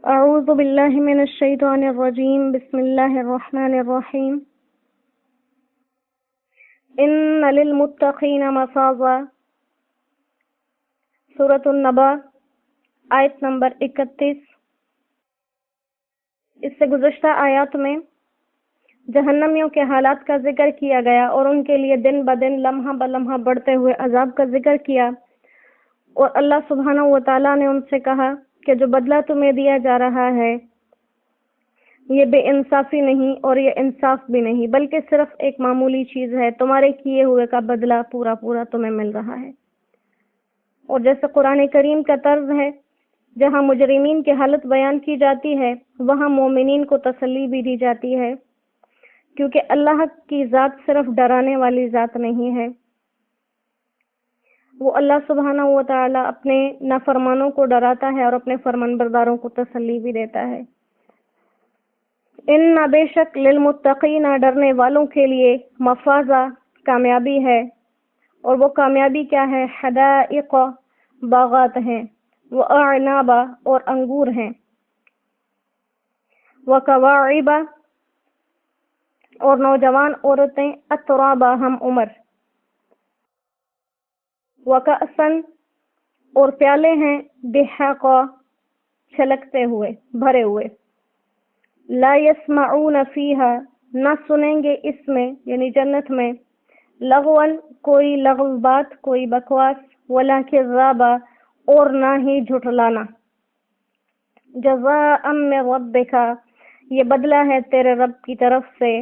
أعوذ بالله من الشيطان الرجيم بسم الله الرحمن الرحيم إن للمتقين مفازا سورة النبا آیت نمبر 31۔ اس سے گزشتہ آیات میں جہنمیوں کے حالات کا ذکر کیا گیا اور ان کے لیے دن بدن لمحہ بلمحہ بڑھتے ہوئے عذاب کا ذکر کیا، اور اللہ سبحانہ و تعالیٰ نے ان سے کہا کہ جو بدلہ تمہیں دیا جا رہا ہے یہ بے انصافی نہیں اور یہ انصاف بھی نہیں، بلکہ صرف ایک معمولی چیز ہے، تمہارے کیے ہوئے کا بدلہ پورا پورا تمہیں مل رہا ہے۔ اور جیسے قرآن کریم کا طرز ہے، جہاں مجرمین کی حالت بیان کی جاتی ہے وہاں مومنین کو تسلی بھی دی جاتی ہے، کیونکہ اللہ کی ذات صرف ڈرانے والی ذات نہیں ہے، وہ اللہ سبحانہ و تعالی اپنے نافرمانوں کو ڈراتا ہے اور اپنے فرمان برداروں کو تسلی بھی دیتا ہے۔ ان بے شک للمتقین ڈرنے والوں کے لیے مفازہ کامیابی ہے، اور وہ کامیابی کیا ہے؟ حدائق باغات ہیں، واعناب اور انگور ہیں، وکواعب اور نوجوان عورتیں، اترابا ہم عمر، وکأسن اور پیالے ہیں، دحاقا چھلکتے ہوئے بھرے ہوئے، لا یسمعون فیہا نہ سنیں گے اس میں یعنی جنت میں، لغون کوئی لغو بات کوئی بکواس، ولا کذابا اور نہ ہی جھٹلانا، جزاء من ربک یہ بدلہ ہے تیرے رب کی طرف سے،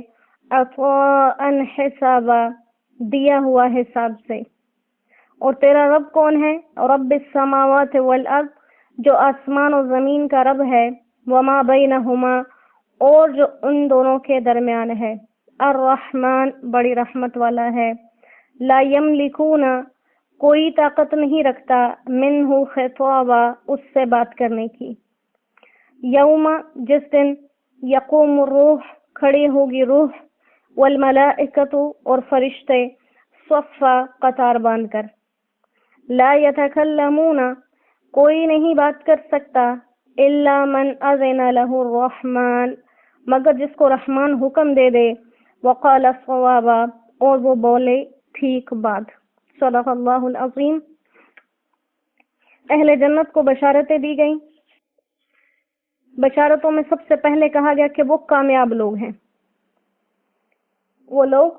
عطاء حسابا دیا ہوا حساب سے۔ اور تیرا رب کون ہے؟ رب السماوات والارض جو آسمان و زمین کا رب ہے، وما بینہما اور جو ان دونوں کے درمیان ہے، الرحمن بڑی رحمت والا ہے، لا یملکون کوئی طاقت نہیں رکھتا، منہ خطابا اس سے بات کرنے کی، یوم جس دن یقوم الروح کھڑی ہوگی روح، والملائکۃ اور فرشتے، صفا قطار باندھ کر، لا یتکلمون کوئی نہیں بات کر سکتا، الا من اذن له الرحمن مگر جس کو رحمان حکم دے دے، وقال صوابا اور وہ بولے ٹھیک بات۔ صدق اللہ العظیم۔ اہل جنت کو بشارتیں دی گئیں۔ بشارتوں میں سب سے پہلے کہا گیا کہ وہ کامیاب لوگ ہیں، وہ لوگ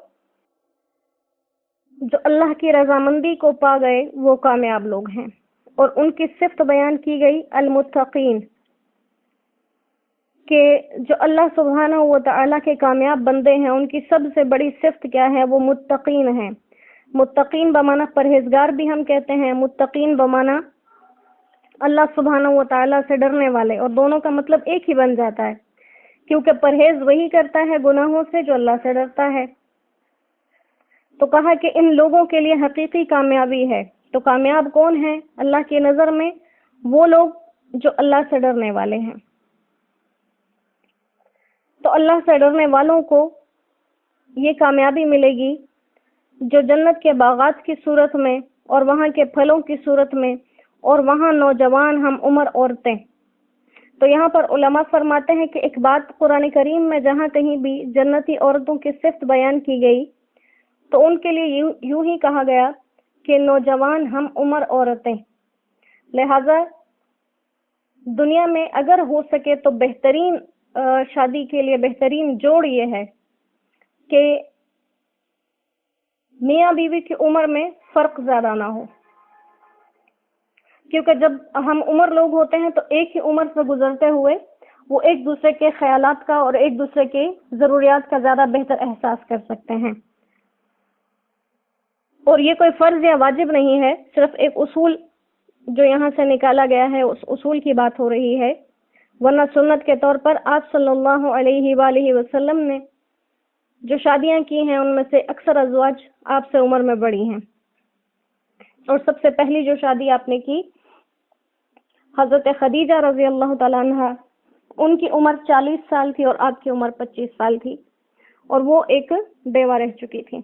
جو اللہ کی رضامندی کو پا گئے وہ کامیاب لوگ ہیں، اور ان کی صفت بیان کی گئی المتقین، کہ جو اللہ سبحانہ و تعالیٰ کے کامیاب بندے ہیں ان کی سب سے بڑی صفت کیا ہے؟ وہ متقین ہیں۔ متقین بمعنی پرہیزگار بھی ہم کہتے ہیں، متقین بمعنی اللہ سبحانہ و تعالیٰ سے ڈرنے والے، اور دونوں کا مطلب ایک ہی بن جاتا ہے، کیونکہ پرہیز وہی کرتا ہے گناہوں سے جو اللہ سے ڈرتا ہے۔ تو کہا کہ ان لوگوں کے لیے حقیقی کامیابی ہے۔ تو کامیاب کون ہے اللہ کی نظر میں؟ وہ لوگ جو اللہ سے ڈرنے والے ہیں۔ تو اللہ سے ڈرنے والوں کو یہ کامیابی ملے گی جو جنت کے باغات کی صورت میں اور وہاں کے پھلوں کی صورت میں، اور وہاں نوجوان ہم عمر عورتیں۔ تو یہاں پر علماء فرماتے ہیں کہ ایک بات قرآن کریم میں جہاں کہیں بھی جنتی عورتوں کی صفت بیان کی گئی تو ان کے لیے یوں ہی کہا گیا کہ نوجوان ہم عمر عورتیں۔ لہذا دنیا میں اگر ہو سکے تو بہترین شادی کے لیے بہترین جوڑ یہ ہے کہ میاں بیوی کی عمر میں فرق زیادہ نہ ہو، کیونکہ جب ہم عمر لوگ ہوتے ہیں تو ایک ہی عمر سے گزرتے ہوئے وہ ایک دوسرے کے خیالات کا اور ایک دوسرے کی ضروریات کا زیادہ بہتر احساس کر سکتے ہیں۔ اور یہ کوئی فرض یا واجب نہیں ہے، صرف ایک اصول جو یہاں سے نکالا گیا ہے اس اصول کی بات ہو رہی ہے، ورنہ سنت کے طور پر آپ صلی اللہ علیہ وآلہ وسلم نے جو شادیاں کی ہیں ان میں سے اکثر ازواج آپ سے عمر میں بڑی ہیں، اور سب سے پہلی جو شادی آپ نے کی حضرت خدیجہ رضی اللہ تعالیٰ عنہ، ان کی عمر 40 سال تھی اور آپ کی عمر 25 سال تھی، اور وہ ایک بیوہ رہ چکی تھی۔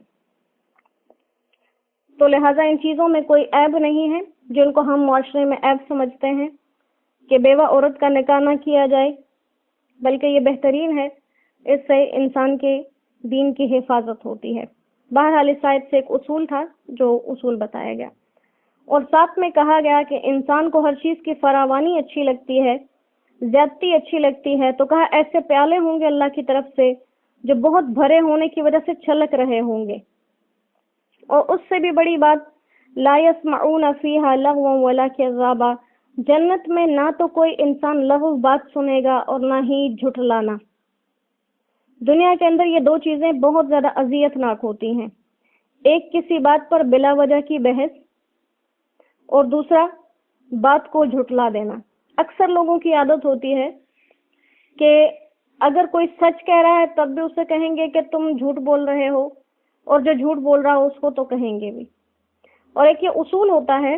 تو لہٰذا ان چیزوں میں کوئی عیب نہیں ہے جن کو ہم معاشرے میں عیب سمجھتے ہیں، کہ بیوہ عورت کا نکاح نہ کیا جائے، بلکہ یہ بہترین ہے، اس سے انسان کے دین کی حفاظت ہوتی ہے۔ بہرحال اس آیت سے ایک اصول تھا جو اصول بتایا گیا، اور ساتھ میں کہا گیا کہ انسان کو ہر چیز کی فراوانی اچھی لگتی ہے، زیادتی اچھی لگتی ہے، تو کہا ایسے پیالے ہوں گے اللہ کی طرف سے جو بہت بھرے ہونے کی وجہ سے چھلک رہے ہوں گے۔ اور اس سے بھی بڑی بات، لا يسمعون فیہا لغوا ولا کذابا، جنت میں نہ تو کوئی انسان لغو بات سنے گا اور نہ ہی جھٹلانا۔ دنیا کے اندر یہ دو چیزیں بہت زیادہ اذیت ناک ہوتی ہیں، ایک کسی بات پر بلا وجہ کی بحث، اور دوسرا بات کو جھٹلا دینا۔ اکثر لوگوں کی عادت ہوتی ہے کہ اگر کوئی سچ کہہ رہا ہے تب بھی اسے کہیں گے کہ تم جھوٹ بول رہے ہو، اور جو جھوٹ بول رہا ہو اس کو تو کہیں گے بھی۔ اور ایک یہ اصول ہوتا ہے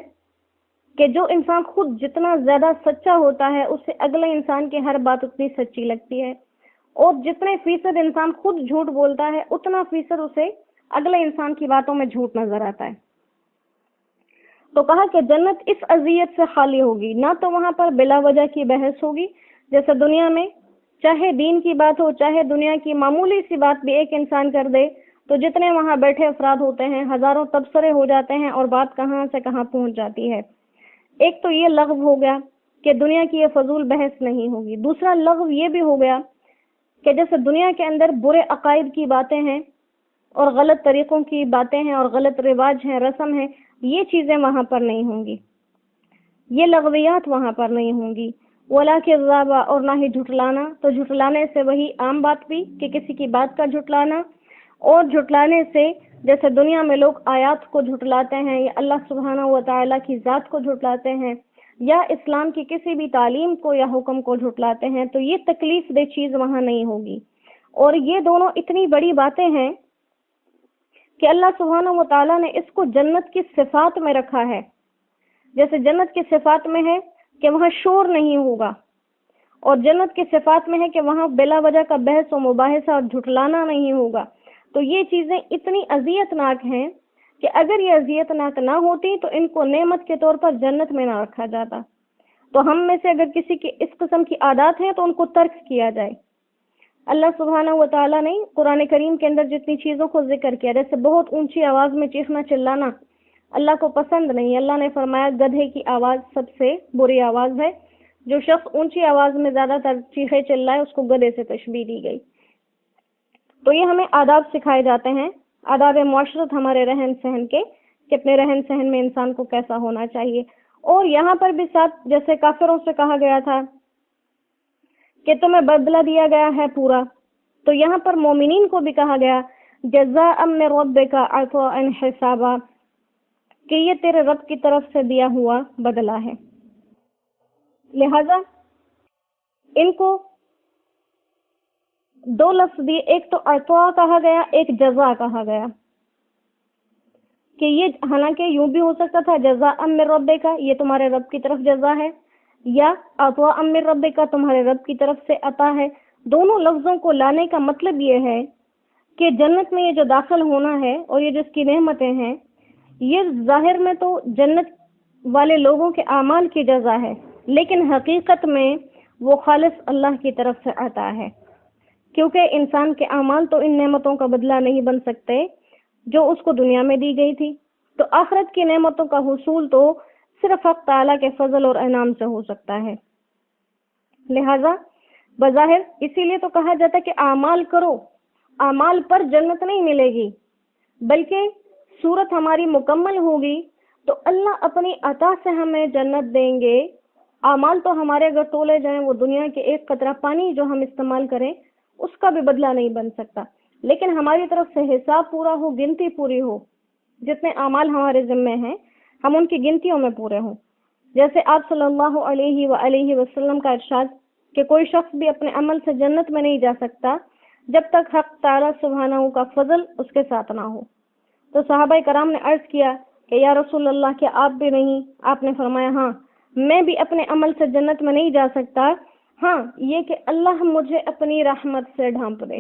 کہ جو انسان خود جتنا زیادہ سچا ہوتا ہے اسے اگلے انسان کی ہر بات اتنی سچی لگتی ہے، اور جتنے فیصد انسان خود جھوٹ بولتا ہے اتنا فیصد اسے اگلے انسان کی باتوں میں جھوٹ نظر آتا ہے۔ تو کہا کہ جنت اس اذیت سے خالی ہوگی، نہ تو وہاں پر بلا وجہ کی بحث ہوگی، جیسے دنیا میں چاہے دین کی بات ہو، چاہے دنیا کی معمولی سی بات بھی ایک انسان کر دے تو جتنے وہاں بیٹھے افراد ہوتے ہیں ہزاروں تبصرے ہو جاتے ہیں اور بات کہاں سے کہاں پہنچ جاتی ہے۔ ایک تو یہ لغو ہو گیا کہ دنیا کی یہ فضول بحث نہیں ہوگی، دوسرا لغو یہ بھی ہو گیا کہ جیسے دنیا کے اندر برے عقائد کی باتیں ہیں اور غلط طریقوں کی باتیں ہیں اور غلط رواج ہیں، رسم ہیں، یہ چیزیں وہاں پر نہیں ہوں گی، یہ لغویات وہاں پر نہیں ہوں گی۔ ولا کذابا، اور نہ ہی جھٹلانا، تو جھٹلانے سے وہی عام بات بھی کہ کسی کی بات کا جھٹلانا، اور جھٹلانے سے جیسے دنیا میں لوگ آیات کو جھٹلاتے ہیں یا اللہ سبحانہ و تعالیٰ کی ذات کو جھٹلاتے ہیں یا اسلام کی کسی بھی تعلیم کو یا حکم کو جھٹلاتے ہیں، تو یہ تکلیف دہ چیز وہاں نہیں ہوگی۔ اور یہ دونوں اتنی بڑی باتیں ہیں کہ اللہ سبحانہ و تعالیٰ نے اس کو جنت کی صفات میں رکھا ہے۔ جیسے جنت کی صفات میں ہے کہ وہاں شور نہیں ہوگا، اور جنت کی صفات میں ہے کہ وہاں بلا وجہ کا بحث و مباحثہ اور جھٹلانا نہیں ہوگا۔ تو یہ چیزیں اتنی اذیت ناک ہیں کہ اگر یہ اذیت ناک نہ ہوتی تو ان کو نعمت کے طور پر جنت میں نہ رکھا جاتا۔ تو ہم میں سے اگر کسی کی اس قسم کی عادات ہیں تو ان کو ترک کیا جائے۔ اللہ سبحانہ و تعالیٰ نے قرآن کریم کے اندر جتنی چیزوں کو ذکر کیا، جیسے بہت اونچی آواز میں چیخنا چلانا اللہ کو پسند نہیں۔ اللہ نے فرمایا گدھے کی آواز سب سے بری آواز ہے، جو شخص اونچی آواز میں زیادہ تر چیخے چلائے اس کو گدھے سے تشبیہ دی گئی۔ تو یہ ہمیں آداب سکھائے جاتے ہیں، آداب معاشرت ہمارے رہن سہن کے، کہ اپنے رہن سہن میں انسان کو کیسا ہونا چاہیے۔ اور یہاں پر بھی ساتھ جیسے کافروں سے کہا گیا تھا کہ تمہیں بدلہ دیا گیا ہے پورا، تو یہاں پر مومنین کو بھی کہا گیا جزاء من ربک عطاء حسابا، کہ یہ تیرے رب کی طرف سے دیا ہوا بدلہ ہے۔ لہذا ان کو دو لفظ دیے، ایک تو عطاء کہا گیا، ایک جزا کہا گیا، کہ یہ حالانکہ یوں بھی ہو سکتا تھا جزاء من ربک، یہ تمہارے رب کی طرف جزا ہے، یا عطاء من ربک، تمہارے رب کی طرف سے عطا ہے۔ دونوں لفظوں کو لانے کا مطلب یہ ہے کہ جنت میں یہ جو داخل ہونا ہے اور یہ جس کی نعمتیں ہیں، یہ ظاہر میں تو جنت والے لوگوں کے اعمال کی جزا ہے، لیکن حقیقت میں وہ خالص اللہ کی طرف سے عطا ہے، کیونکہ انسان کے اعمال تو ان نعمتوں کا بدلہ نہیں بن سکتے جو اس کو دنیا میں دی گئی تھی۔ تو آخرت کی نعمتوں کا حصول تو صرف حق تعالیٰ کے فضل اور انعام سے ہو سکتا ہے۔ لہذا بظاہر اسی لیے تو کہا جاتا ہے کہ اعمال کرو، اعمال پر جنت نہیں ملے گی، بلکہ صورت ہماری مکمل ہوگی تو اللہ اپنی عطا سے ہمیں جنت دیں گے۔ اعمال تو ہمارے اگر تولے جائیں وہ دنیا کے ایک قطرہ پانی جو ہم استعمال کریں اس کا بھی بدلہ نہیں بن سکتا، لیکن ہماری طرف سے حساب پورا ہو، گنتی پوری ہو، جتنے اعمال ہمارے ذمے ہیں ہم ان کی گنتیوں میں پورے ہوں۔ جیسے آپ صلی اللہ علیہ وآلہ وسلم کا ارشاد کہ کوئی شخص بھی اپنے عمل سے جنت میں نہیں جا سکتا جب تک حق تعالیٰ سبحانہ کا فضل اس کے ساتھ نہ ہو۔ تو صحابہ کرام نے عرض کیا کہ یا رسول اللہ کیا آپ بھی نہیں؟ آپ نے فرمایا ہاں، میں بھی اپنے عمل سے جنت میں نہیں جا سکتا، ہاں یہ کہ اللہ مجھے اپنی رحمت سے ڈھانپ دے۔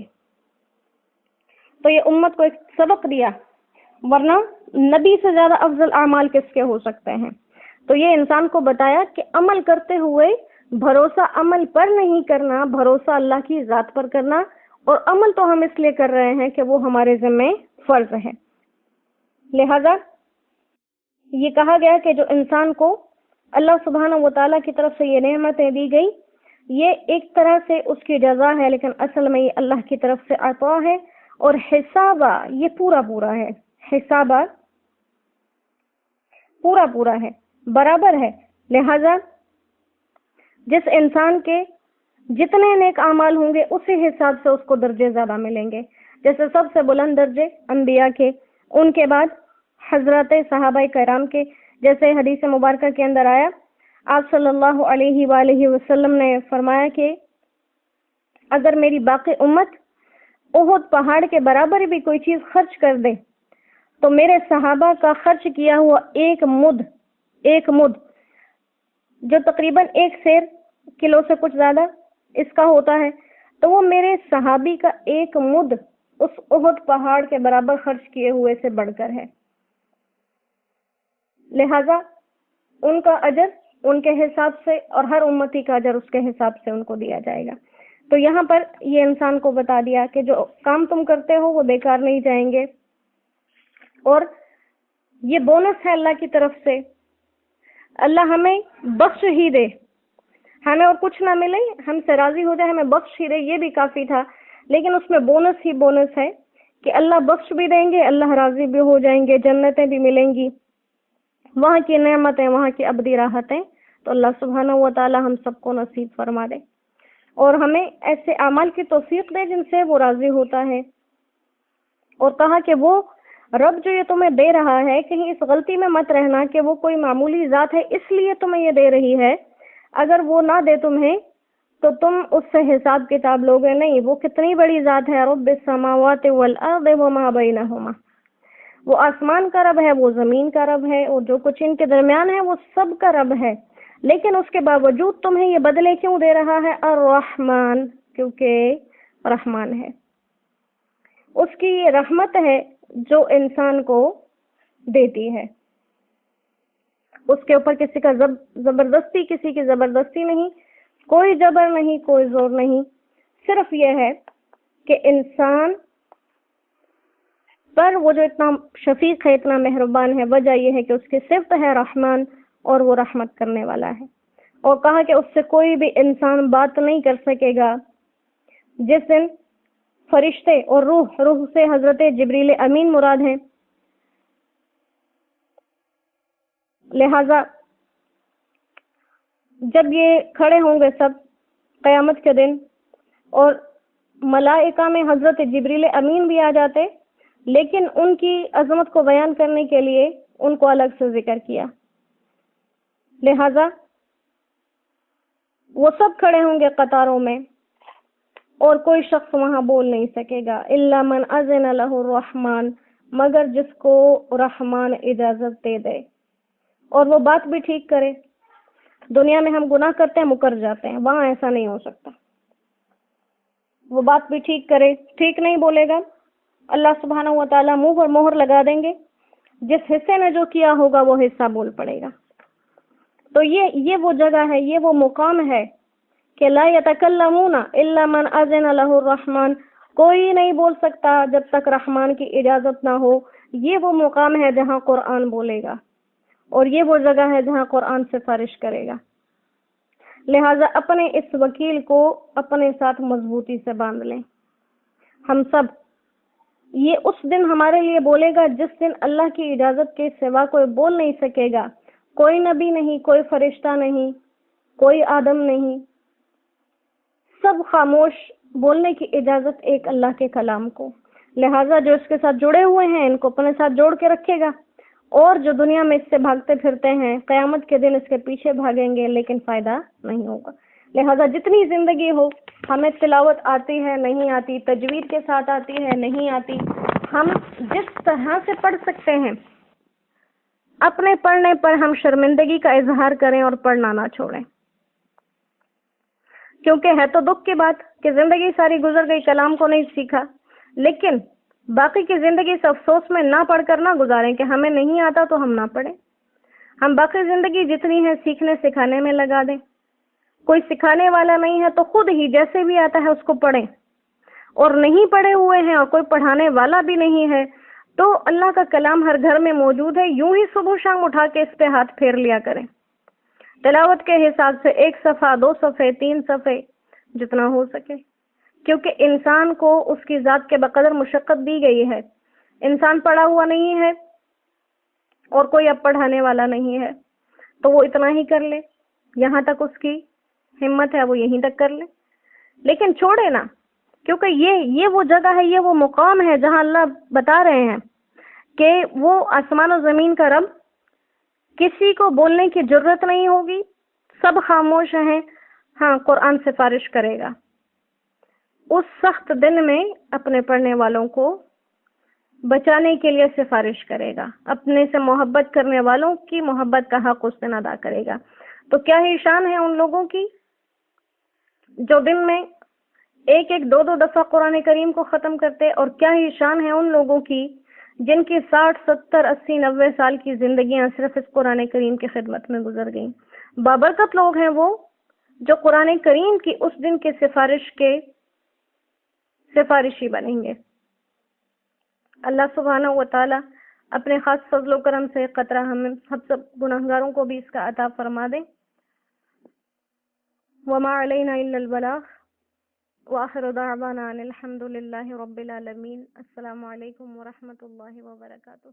تو یہ امت کو ایک سبق دیا، ورنہ نبی سے زیادہ افضل اعمال کس کے ہو سکتے ہیں؟ تو یہ انسان کو بتایا کہ عمل کرتے ہوئے بھروسہ عمل پر نہیں کرنا، بھروسہ اللہ کی ذات پر کرنا، اور عمل تو ہم اس لیے کر رہے ہیں کہ وہ ہمارے ذمہ فرض ہے۔ لہذا یہ کہا گیا کہ جو انسان کو اللہ سبحانہ و تعالیٰ کی طرف سے یہ نعمتیں دی گئی، یہ ایک طرح سے اس کی جزا ہے، لیکن اصل میں یہ اللہ کی طرف سے عطا ہے، اور حسابہ یہ پورا ہے، حسابہ پورا ہے، برابر ہے۔ لہذا جس انسان کے جتنے نیک اعمال ہوں گے اسی حساب سے اس کو درجے زیادہ ملیں گے۔ جیسے سب سے بلند درجے انبیاء کے، ان کے بعد حضرت صحابہ کرام کے، جیسے حدیث مبارکہ کے اندر آیا، آپ صلی اللہ علیہ وآلہ وسلم نے فرمایا کہ اگر میری باقی امت احد پہاڑ کے برابر بھی کوئی چیز خرچ کر دے تو میرے صحابہ کا خرچ کیا ہوا ایک مد جو تقریباً 1 سیر کلو سے کچھ زیادہ اس کا ہوتا ہے، تو وہ میرے صحابی کا 1 مد اس احد پہاڑ کے برابر خرچ کیے ہوئے سے بڑھ کر ہے۔ لہذا ان کا اجر ان کے حساب سے، اور ہر امتی کا اجر اس کے حساب سے ان کو دیا جائے گا۔ تو یہاں پر یہ انسان کو بتا دیا کہ جو کام تم کرتے ہو وہ بیکار نہیں جائیں گے، اور یہ بونس ہے اللہ کی طرف سے۔ اللہ ہمیں بخش ہی دے، ہمیں اور کچھ نہ ملے، ہم سے راضی ہو جائے، ہمیں بخش ہی دے، یہ بھی کافی تھا، لیکن اس میں بونس ہی بونس ہے کہ اللہ بخش بھی دیں گے، اللہ راضی بھی ہو جائیں گے، جنتیں بھی ملیں گی، وہاں کی نعمتیں، وہاں کی ابدی راحتیں۔ تو اللہ سبحانہ و تعالی ہم سب کو نصیب فرما دے، اور ہمیں ایسے اعمال کی توفیق دے جن سے وہ راضی ہوتا ہے۔ اور کہا کہ وہ رب جو یہ تمہیں دے رہا ہے، کہیں اس غلطی میں مت رہنا کہ وہ کوئی معمولی ذات ہے اس لیے تمہیں یہ دے رہی ہے، اگر وہ نہ دے تمہیں تو تم اس سے حساب کتاب لوگے نہیں، وہ کتنی بڑی ذات ہے، رب السماوات والارض وما بینہما، وہ آسمان کا رب ہے، وہ زمین کا رب ہے، اور جو کچھ ان کے درمیان ہے وہ سب کا رب ہے، لیکن اس کے باوجود تمہیں یہ بدلے کیوں دے رہا ہے؟ الرحمن، کیونکہ رحمان ہے، اس کی یہ رحمت ہے جو انسان کو دیتی ہے، اس کے اوپر کسی کا زبردستی، کسی کی زبردستی نہیں، کوئی جبر نہیں، کوئی زور نہیں، صرف یہ ہے کہ انسان پر وہ جو اتنا شفیق ہے، اتنا مہربان ہے، وجہ یہ ہے کہ اس کی صفت ہے رحمان، اور وہ رحمت کرنے والا ہے۔ اور کہا کہ اس سے کوئی بھی انسان بات نہیں کر سکے گا جس دن فرشتے اور روح سے حضرت جبریل امین مراد ہیں۔ لہذا جب یہ کھڑے ہوں گے سب قیامت کے دن، اور ملائکہ میں حضرت جبریل امین بھی آ جاتے، لیکن ان کی عظمت کو بیان کرنے کے لیے ان کو الگ سے ذکر کیا، لہذا وہ سب کھڑے ہوں گے قطاروں میں، اور کوئی شخص وہاں بول نہیں سکے گا، الا من اذن له الرحمن، مگر جس کو رحمان اجازت دے دے، اور وہ بات بھی ٹھیک کرے۔ دنیا میں ہم گناہ کرتے ہیں، مکر جاتے ہیں، وہاں ایسا نہیں ہو سکتا، وہ بات بھی ٹھیک کرے، ٹھیک نہیں بولے گا، اللہ سبحانہ و تعالیٰ منہ پر مہر لگا دیں گے، جس حصے نے جو کیا ہوگا وہ حصہ بول پڑے گا۔ تو یہ وہ جگہ ہے، یہ وہ مقام ہے کہ لا یتکلمون الا من اذن له الرحمن، کوئی نہیں بول سکتا جب تک رحمان کی اجازت نہ ہو۔ یہ وہ مقام ہے جہاں قرآن بولے گا، اور یہ وہ جگہ ہے جہاں قرآن سفارش کرے گا۔ لہٰذا اپنے اس وکیل کو اپنے ساتھ مضبوطی سے باندھ لیں ہم سب۔ یہ اس دن ہمارے لیے بولے گا جس دن اللہ کی اجازت کے سوا کوئی بول نہیں سکے گا، کوئی نبی نہیں، کوئی فرشتہ نہیں، کوئی آدم نہیں، سب خاموش، بولنے کی اجازت ایک اللہ کے کلام کو۔ لہٰذا جو اس کے ساتھ جڑے ہوئے ہیں ان کو اپنے ساتھ جوڑ کے رکھے گا، اور جو دنیا میں اس سے بھاگتے پھرتے ہیں قیامت کے دن اس کے پیچھے بھاگیں گے، لیکن فائدہ نہیں ہوگا۔ لہٰذا جتنی زندگی ہو، ہمیں تلاوت آتی ہے نہیں آتی، تجوید کے ساتھ آتی ہے نہیں آتی، ہم جس طرح سے پڑھ سکتے ہیں اپنے پڑھنے پر ہم شرمندگی کا اظہار کریں اور پڑھنا نہ چھوڑیں، کیونکہ ہے تو دکھ کی بات کہ زندگی ساری گزر گئی، کلام کو نہیں سیکھا، لیکن باقی کی زندگی اس افسوس میں نہ پڑھ کر نہ گزاریں کہ ہمیں نہیں آتا تو ہم نہ پڑھیں، ہم باقی زندگی جتنی ہے سیکھنے سکھانے میں لگا دیں، کوئی سکھانے والا نہیں ہے تو خود ہی جیسے بھی آتا ہے اس کو پڑھیں، اور نہیں پڑھے ہوئے ہیں اور کوئی پڑھانے والا بھی نہیں ہے تو اللہ کا کلام ہر گھر میں موجود ہے، یوں ہی صبح شام اٹھا کے اس پہ ہاتھ پھیر لیا کریں، تلاوت کے حساب سے 1 صفحہ 2 صفحے 3 صفحے جتنا ہو سکے، کیونکہ انسان کو اس کی ذات کے بقدر مشقت دی گئی ہے، انسان پڑھا ہوا نہیں ہے اور کوئی اب پڑھانے والا نہیں ہے تو وہ اتنا ہی کر لے، یہاں تک اس کی ہمت ہے وہ یہیں تک کر لے، لیکن چھوڑے نا، کیونکہ یہ وہ جگہ ہے، یہ وہ مقام ہے جہاں اللہ بتا رہے ہیں کہ وہ آسمان و زمین کا رب، کسی کو بولنے کی ضرورت نہیں ہوگی، سب خاموش ہیں، ہاں قرآن سفارش کرے گا، اس سخت دن میں اپنے پڑھنے والوں کو بچانے کے لیے سفارش کرے گا، اپنے سے محبت کرنے والوں کی محبت کا حق اس دن ادا کرے گا۔ تو کیا ہی شان ہے ان لوگوں کی جو دن میں 1-2 دفعہ قرآن کریم کو ختم کرتے، اور کیا ہی شان ہے ان لوگوں کی جن کی 60 70 80 90 سال کی زندگیاں صرف اس قرآن کریم کی خدمت میں گزر گئیں۔ بابرکت لوگ ہیں وہ جو قرآن کریم کی اس دن کے سفارش کے سفارشی بنیں گے۔ اللہ سبحانہ و تعالی اپنے خاص فضل و کرم سے قطرہ ہم سب گناہگاروں کو بھی اس کا عطا فرما دیں۔ وما علینا الا البلاغ وآخر دعوانا ان الحمد للہ رب العالمین۔ السلام علیکم ورحمۃ اللہ وبرکاتہ۔